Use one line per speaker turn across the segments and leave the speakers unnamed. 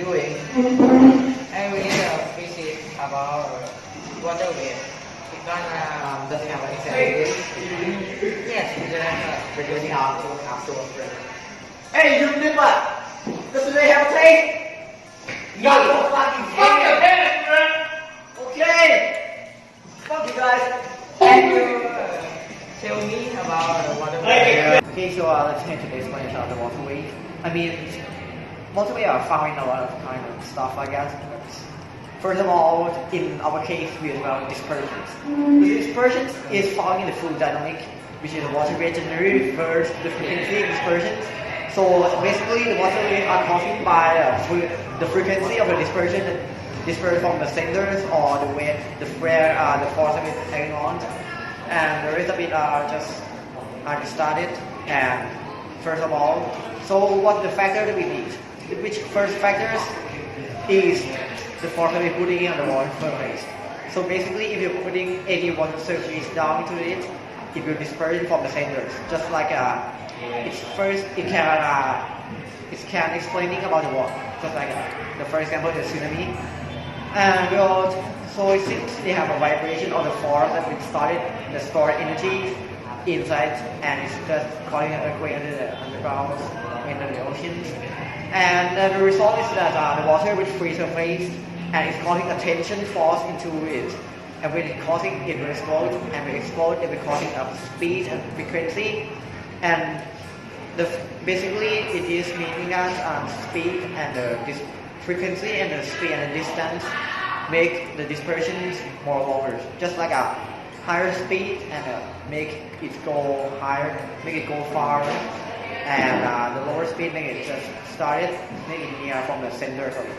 doing?
I read physics about water wave. Because
Does it have any sense?
yes,
We're doing have so much friends. Hey, you did what? Does they have a taste? No, fucking fuck your head, man. Okay. Fuck you guys.
can you tell me about water wave?
Okay, so let's get into the explanation of the water wave. I mean, water wave are found in a lot of kind of stuff, I guess. First of all, in our case, we are about dispersions. The dispersions is found in the fluid dynamic, which is the water wave generally refers to the frequency of dispersions. So basically, the water waves are caused by the frequency of the dispersion that disperse from the centers or the way the flare, the force of it acting on, and the rest of it are just started. And first of all, so what the factor that we need? Which first factors is the force that we're putting on the water surface. So basically, if you're putting any water surface down into it, it will disperse from the centers. Just like it can explaining about the water. Just like the first example, the tsunami. And so since they have a vibration of the force that we started, the stored energy inside, and it's just causing an earthquake under the underground, into the oceans. And the result is that the water will free surface and it's causing a tension force into it. And when it's causing, it will explode, and when it explodes, it will causing a speed and frequency. And basically, it is meaning that speed and this frequency and the speed and the distance make the dispersions more longer. Just like a higher speed and make it go higher, make it go far. And the lower speed make it just started, make it near from the center of it.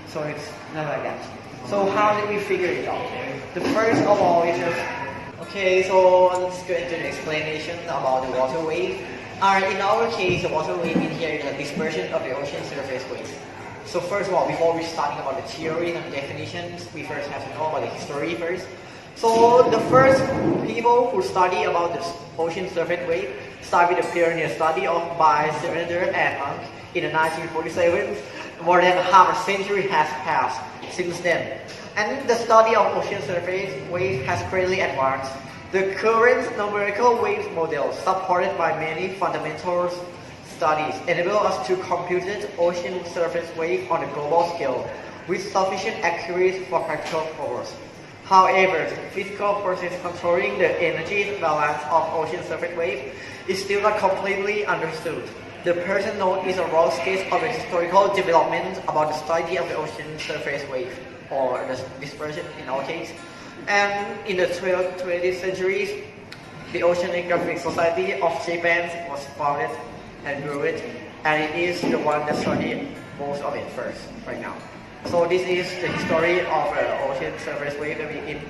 So it's not like that. So how did we figure it out? The first of all is just, okay, so let's go into the explanation about the water wave. In our case, the water wave in here is a dispersion of the ocean surface wave. So first of all, before we starting about the theory and definitions, we first have to know about the history first. So the first people who study about the ocean surface wave start with the pioneer study by Surrender and Monk in the 1947. More than half a century has passed since then, and the study of ocean surface waves has greatly advanced. The current numerical wave model, supported by many fundamental studies, enable us to compute ocean surface wave on a global scale with sufficient accuracy for practical purposes. However, the physical process controlling the energy balance of ocean surface wave is still not completely understood. The present note is a raw sketch of the historical development about the study of the ocean surface wave, or the dispersion in our case. And in the 20th century, the Oceanographic Society of Japan was founded and grew it, and it is the one that studied most of it first right now. So this is the history of the ocean surface wave that we in.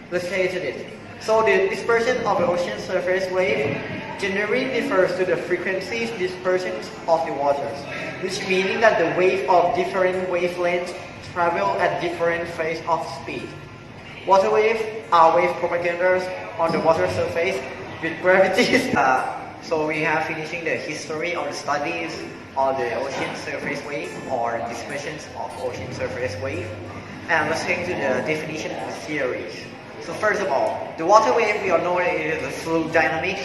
Let's get into this. So the dispersion of the ocean surface wave generally refers to the frequencies dispersions of the waters, which meaning that the wave of different wavelengths travel at different phase of speed. Water waves are wave propagators on the water surface with gravity. So we have finishing the history of the studies of the ocean surface wave or dispersions of ocean surface wave. And let's get into the definition of the theories. So first of all, the water wave we all know is a fluid dynamic,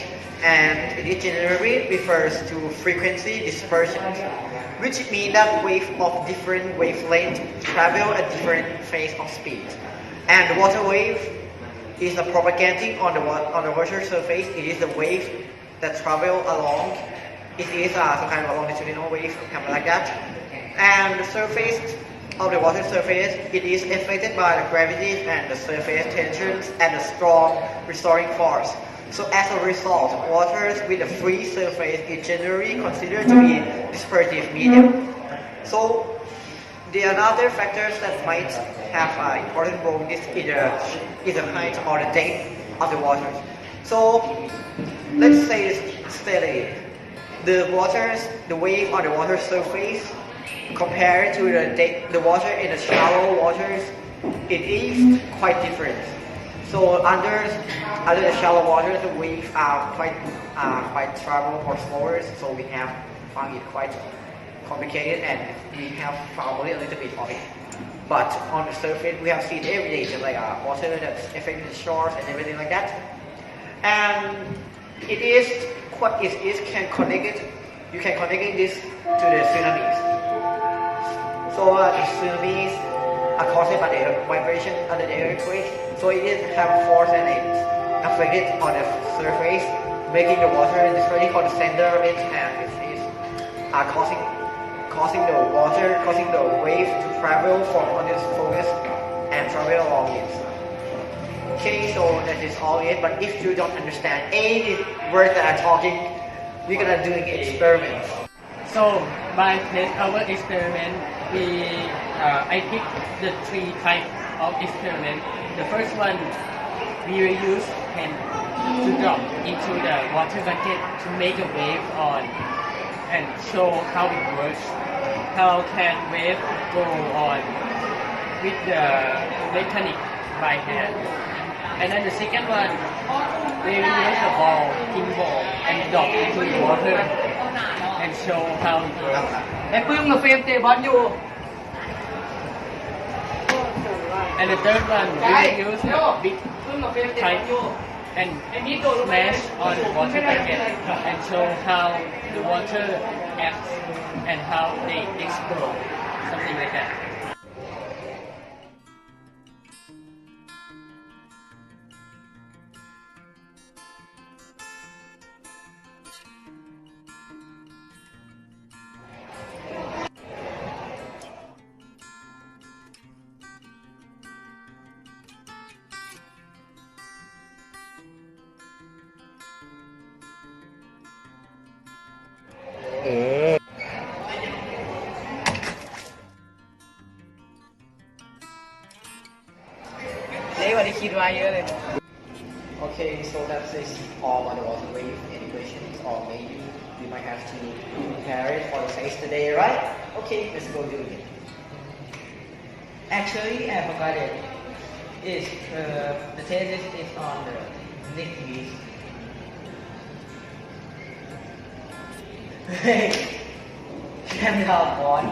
and it generally refers to frequency dispersions, which means that waves of different wavelengths travel at different phase of speed. And the water wave is the propagating on the water surface. It is the wave that travel along. It is some kind of longitudinal wave, kind of like that. And the surface of the water surface, it is affected by the gravity and the surface tensions and the strong restoring force. So as a result, waters with a free surface is generally considered to be dispersive medium. So there are other factors that might have an important role in this, is the height or the depth of the water. So let's say steadily, the wave on the water surface compared to the water in the shallow waters, it is quite different. So under the shallow water, the waves are quite travel or slower. So we have found it quite complicated and we have found only a little bit of it. But on the surface, we have seen every day just like water that's affecting the shores and everything like that. And it is what it is can connect it. You can connect this to the tsunamis. So the tsunamis are caused by the vibration under the earthquake. So it is have force and it affected on the surface, making the water destroying on the center of it, and it is causing the water, causing the wave to travel from on this focus and travel along it. Okay, so that is all it. But if you don't understand any words that I'm talking, we're gonna do an experiment.
So by our experiment, I picked the 3 types of experiment. The first one, we will use pen to drop into the water bucket to make a wave on and show how it works. How can wave go on with the mechanic by hand. And then the second one, we will use a ball, ping ball, and drop into the water and show how it works.
ไอ้ปื้มกับเฟรมเตะบอลอยู่
And the third one, we will use a big
ปื้มกับเฟรมเตะบอ
pipe
ลอยู่
and smash on the water bucket and show how the water acts and how they explode, something like that.
Okay, so that's it all on the water wave any questions, or maybe we might have to prepare it for the test today, right? Okay, let's go do it.
Actually, I forgot it. Is the test is on the next week.
Can we have one?